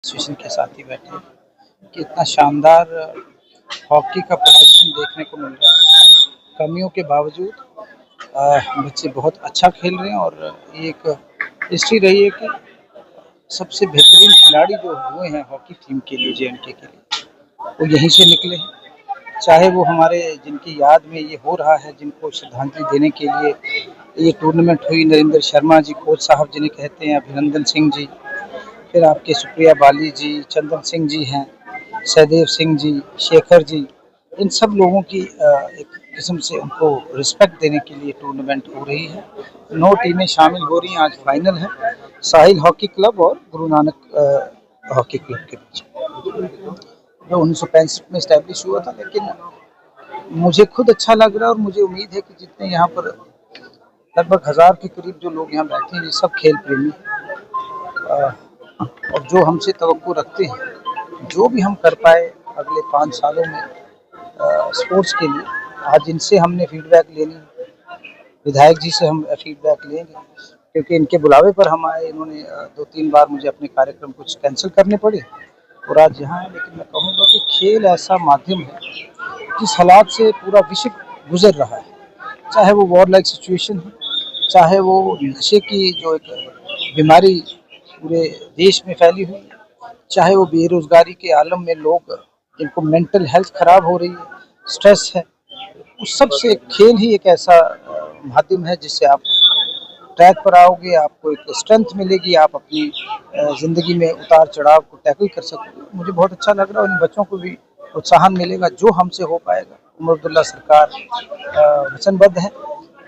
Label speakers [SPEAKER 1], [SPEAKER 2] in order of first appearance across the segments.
[SPEAKER 1] Association के साथ ही बैठे कि इतना शानदार हॉकी का प्रदर्शन देखने को मिल रहा है। कमियों के बावजूद बच्चे बहुत अच्छा खेल रहे हैं और ये एक हिस्ट्री रही है कि सबसे बेहतरीन खिलाड़ी जो हुए हैं हॉकी टीम के लिए जे.एंड.के के लिए वो यहीं से निकले हैं। चाहे वो हमारे जिनकी याद में ये हो रहा है, जिनको श्रद्धांजलि देने के लिए ये टूर्नामेंट हुई, नरेंद्र शर्मा जी कोच साहब जिन्हें कहते हैं, अभिनंदन सिंह जी, फिर आपके सुप्रिया बाली जी, चंदन सिंह जी हैं, सहदेव सिंह जी, शेखर जी, इन सब लोगों की एक किस्म से उनको रिस्पेक्ट देने के लिए टूर्नामेंट हो रही है। 9 टीमें शामिल हो रही हैं। आज फाइनल है साहिल हॉकी क्लब और गुरु नानक हॉकी क्लब के बीच, जो 1965 में इस्टेब्लिश हुआ था। लेकिन मुझे खुद अच्छा लग रहा है और मुझे उम्मीद है कि जितने यहाँ पर लगभग 1000 के करीब जो लोग यहाँ बैठे हैं, ये सब खेल प्रेमी हैं और जो हमसे तवक्को रखते हैं जो भी हम कर पाए अगले 5 सालों में स्पोर्ट्स के लिए। आज इनसे हमने फीडबैक लेनी, विधायक जी से हम फीडबैक लेंगे, क्योंकि इनके बुलावे पर हम आए। इन्होंने 2-3 बार मुझे अपने कार्यक्रम कुछ कैंसिल करने पड़े और आज यहाँ है। लेकिन मैं कहूँगा कि खेल ऐसा माध्यम है जिस हालात से पूरा विश्व गुजर रहा है, चाहे वो वॉर लाइक सिचुएशन हो, चाहे वो नशे की जो एक बीमारी पूरे देश में फैली हुई, चाहे वो बेरोजगारी के आलम में लोग जिनको मेंटल हेल्थ खराब हो रही है, स्ट्रेस है, उस सब से खेल ही एक ऐसा माध्यम है जिससे आप ट्रैक पर आओगे, आपको एक स्ट्रेंथ मिलेगी, आप अपनी ज़िंदगी में उतार चढ़ाव को टैकल कर सकते हो। मुझे बहुत अच्छा लग रहा है, इन बच्चों को भी प्रोत्साहन मिलेगा जो हमसे हो पाएगा। उमर अब्दुल्ला सरकार वचनबद्ध है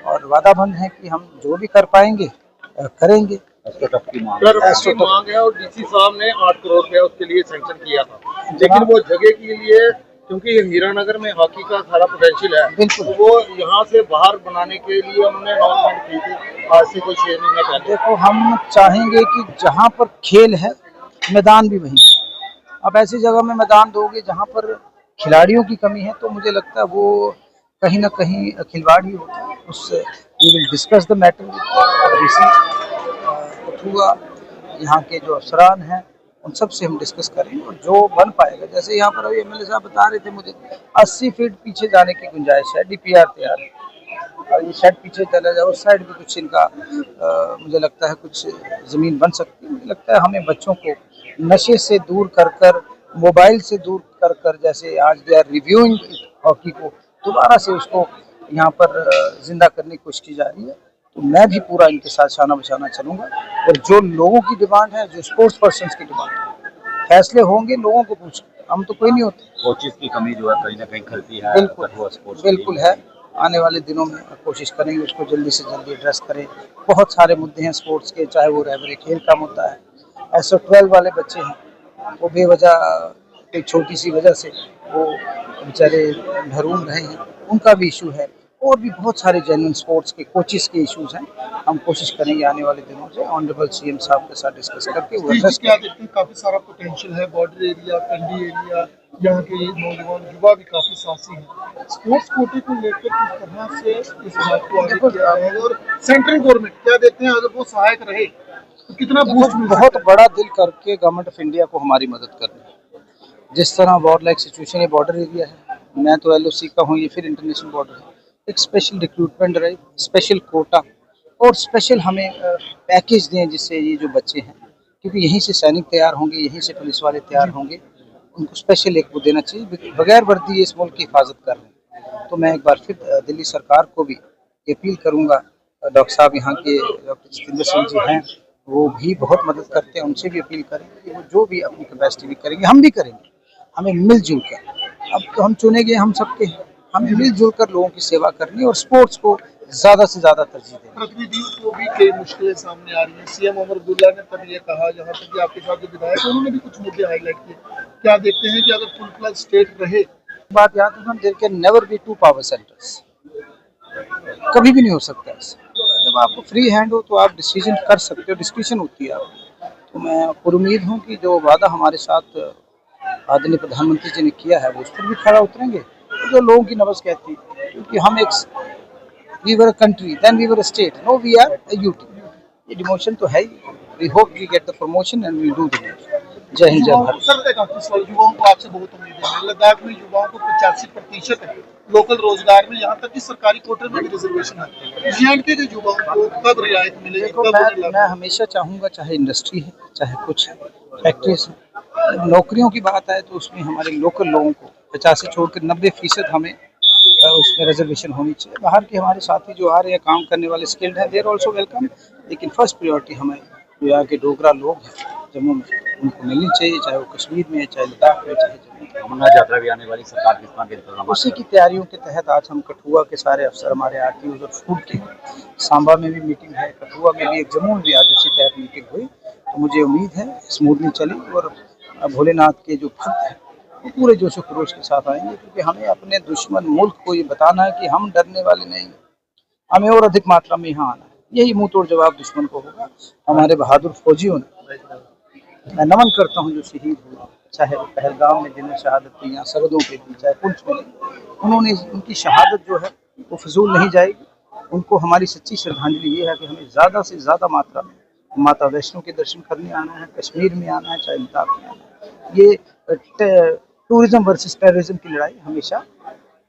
[SPEAKER 1] और वादाबंद है कि हम जो भी कर पाएंगे करेंगे।
[SPEAKER 2] मांग है और डीसी साहब ने 8 करोड़ रुपया उसके लिए सैंक्शन किया था, लेकिन वो जगह के लिए, क्योंकि हीरानगर में हॉकी का सारा पोटेंशियल है,
[SPEAKER 1] बिल्कुल,
[SPEAKER 2] तो वो यहाँ से बाहर बनाने के लिए उन्होंने अनाउंसमेंट की थी आज से कोई 6 महीने पहले।
[SPEAKER 1] देखो, हम चाहेंगे कि जहाँ पर खेल है मैदान भी वहीं। अब ऐसी जगह में मैदान दोगे जहाँ पर खिलाड़ियों की कमी है, तो मुझे लगता है वो कहीं ना कहीं खिलवाड़ ही होता है। उससे we will discuss the matter हुआ, यहाँ के जो अफसरान हैं उन सब से हम डिस्कस करेंगे और जो बन पाएगा। जैसे यहाँ पर अभी एमएलए साहब बता रहे थे, मुझे 80 फीट पीछे जाने की गुंजाइश है, डीपीआर तैयार है और ये शायद पीछे चला जाए, उस साइड भी कुछ इनका मुझे लगता है कुछ ज़मीन बन सकती है। मुझे लगता है हमें बच्चों को नशे से दूर कर कर, मोबाइल से दूर कर कर, जैसे आज दे आर रिव्यूइंग हॉकी को, दोबारा से उसको यहाँ पर जिंदा करने की कोशिश की जा रही है। तो मैं भी पूरा इनके साथ शाना बशाना चलूँगा और जो लोगों की डिमांड है, जो स्पोर्ट्स पर्सन की डिमांड है, फैसले होंगे लोगों को पूछ, हम तो कोई नहीं होते।
[SPEAKER 3] कोचेस की कमी जो है कहीं ना कहीं खलती है,
[SPEAKER 1] बिल्कुल है। आने वाले दिनों में कोशिश करेंगे उसको जल्दी से जल्दी एड्रेस करें। बहुत सारे मुद्दे हैं स्पोर्ट्स के, चाहे वो रहबरे खेल का मुद्दा है, SO12 वाले बच्चे हैं वो बेवजह एक छोटी सी वजह से वो बेचारे महरूम रहे हैं, उनका भी इशू है। और भी बहुत सारे जेन्युइन स्पोर्ट्स के कोचेस के इश्यूज हैं। हम कोशिश करेंगे आने वाले दिनों से ऑनरेबल सीएम साहब के साथ डिस्कस करके वो एड्रेस।
[SPEAKER 2] क्या देखते हैं, काफी सारा पोटेंशियल है, बॉर्डर एरिया, कंडी एरिया, यहाँ के नौजवान युवा भी काफी साहसी हैं। स्पोर्ट्स कोटे को लेकर किस तरह से इस बात को आगे किया जाएगा और सेंट्रल गवर्नमेंट क्या देखते हैं, अगर वो सहायक रहे तो कितना बूस्ट मिल सकता है?
[SPEAKER 1] बहुत बड़ा दिल करके गवर्नमेंट ऑफ इंडिया को हमारी मदद करनी है। जिस तरह वॉर लाइक सिचुएशन, ये बॉर्डर एरिया है, मैं तो LOC का हूँ, ये फिर इंटरनेशनल बॉर्डर है, एक स्पेशल रिक्रूटमेंट रहे, स्पेशल कोटा और स्पेशल हमें पैकेज दें, जिससे ये जो बच्चे हैं, क्योंकि यहीं से सैनिक तैयार होंगे, यहीं से पुलिस वाले तैयार होंगे, उनको स्पेशल एक वो देना चाहिए। बगैर वर्दी ये इस मुल्क की हिफाजत कर रहे हैं। तो मैं एक बार फिर दिल्ली सरकार को भी अपील करूँगा, डॉक्टर साहब यहाँ के डॉक्टर जितेंद्र सिंह जी हैं, वो भी बहुत मदद करते हैं, उनसे भी अपील करेंगे कि वो जो भी अपनी कैपेसिटी भी करेंगे, हम भी करेंगे। हमें मिलजुल कर, अब तो हम चुने गए हम सबके, हमें मिलजुल कर लोगों की सेवा करनी और स्पोर्ट्स को ज़्यादा से ज़्यादा तरजीह देनी।
[SPEAKER 2] प्रतिनिधियों को भी कई मुश्किलें सामने आ रही हैं। सीएम उमर अब्दुल्ला ने तब ये कहा, जहाँ तक कि आपके साथ जो विधायक है उन्होंने भी कुछ मुद्दे हाईलाइट किए। क्या देखते हैं कि अगर फुल फ्लैज स्टेट रहे,
[SPEAKER 1] बात याद रखना, there can never be 2 power centres, कभी भी नहीं हो सकता ऐसा। जब आपको फ्री हैंड हो तो आप डिसीजन कर सकते हो, डिस्कशन होती है आपकी। तो मैं पुरुमीद हूँ कि जो वादा हमारे साथ आदरणीय प्रधानमंत्री जी ने किया है, वो उस पर भी खरा उतरेंगे। तो जो लोगों की नब्ज़ कहती है, क्योंकि हम एक we were a country, then we were a state, no we are a UT. ये डिमोशन तो है ही। We hope we get the promotion and we do the Jai Hind, जय
[SPEAKER 2] युवाओं
[SPEAKER 1] भारत।
[SPEAKER 2] को सर एक आखिरी सवाल, युवाओं को आपसे बहुत उम्मीदें हैं। लद्दाख में युवाओं को 85% लोकल रोजगार में, यहाँ तक कि सरकारी कोटे में भी रिजर्वेशन है। जे के युवाओं को कब रियायत मिले?
[SPEAKER 1] देखो,
[SPEAKER 2] कब उन्हें
[SPEAKER 1] मैं हमेशा चाहूँगा, चाहे इंडस्ट्री है, चाहे कुछ है, फैक्ट्रीज है, नौकरियों की बात आए तो उसमें हमारे लोकल लोगों को 50 से छोड़कर 90% हमें उसमें रिजर्वेशन होनी चाहिए। बाहर के हमारे साथी जो आ रहे हैं, काम करने वाले स्किल्ड हैं, देर ऑल्सो वेलकम, लेकिन फर्स्ट प्रायोरिटी हमें जो यहाँ के डोगरा लोग हैं जम्मू में, उनको मिलनी चाहिए, चाहे वो कश्मीर में है, चाहे लद्दाख में, चाहे जम्मू में।
[SPEAKER 3] अमरनाथ यात्रा भी आने वाली, सरकार किस तरह के इंतजाम
[SPEAKER 1] उसी की तैयारियों के तहत आज हम कठुआ के सारे अफसर, हमारे आरटीओ और फूड के, सांबा में भी मीटिंग है, कठुआ में भी, एक जम्मू में भी आज उसी तहत मीटिंग हुई। तो मुझे उम्मीद है स्मूथली चली और भोलेनाथ के जो भक्त हैं वो पूरे जोशो खरोश के साथ आएंगे, क्योंकि हमें अपने दुश्मन मुल्क को ये बताना है कि हम डरने वाले नहीं हैं, हमें और अधिक मात्रा में यहाँ आना है। यही मुंह तोड़ जवाब दुश्मन को होगा। हमारे बहादुर फौजियों ने, मैं नमन करता हूँ जो शहीद हुए, चाहे वो पहलगाम में जिन्हें शहादत दी, या सरहदों पे दी, चाहे पुंछ में दी, उन्होंने, उनकी शहादत जो है वो फजूल नहीं जाएगी। उनको हमारी सच्ची श्रद्धांजलि ये है कि हमें ज़्यादा से ज़्यादा मात्रा में माता वैष्णो के दर्शन करने आना है, कश्मीर में आना है, चाहे लद्दाख में आना है। ये टूरिज्म वर्सेस टेररिज्म की लड़ाई, हमेशा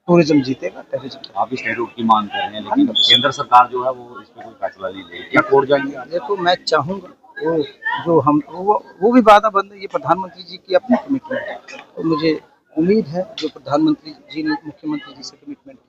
[SPEAKER 1] टूरिज्म जीतेगा, टेररिज्म।
[SPEAKER 3] आप स्टेट रूट की मांग कर रहे हैं, लेकिन केंद्र सरकार जो है वो इस पर कोई फैसला नहीं ले रही, क्या कोर्ट जाएंगे आप?
[SPEAKER 1] देखो, मैं चाहूँगा वो जो हम वो भी वादा बंद है, ये प्रधानमंत्री जी की अपनी कमिटमेंट है। तो मुझे उम्मीद है जो प्रधानमंत्री जी ने मुख्यमंत्री जी से कमिटमेंट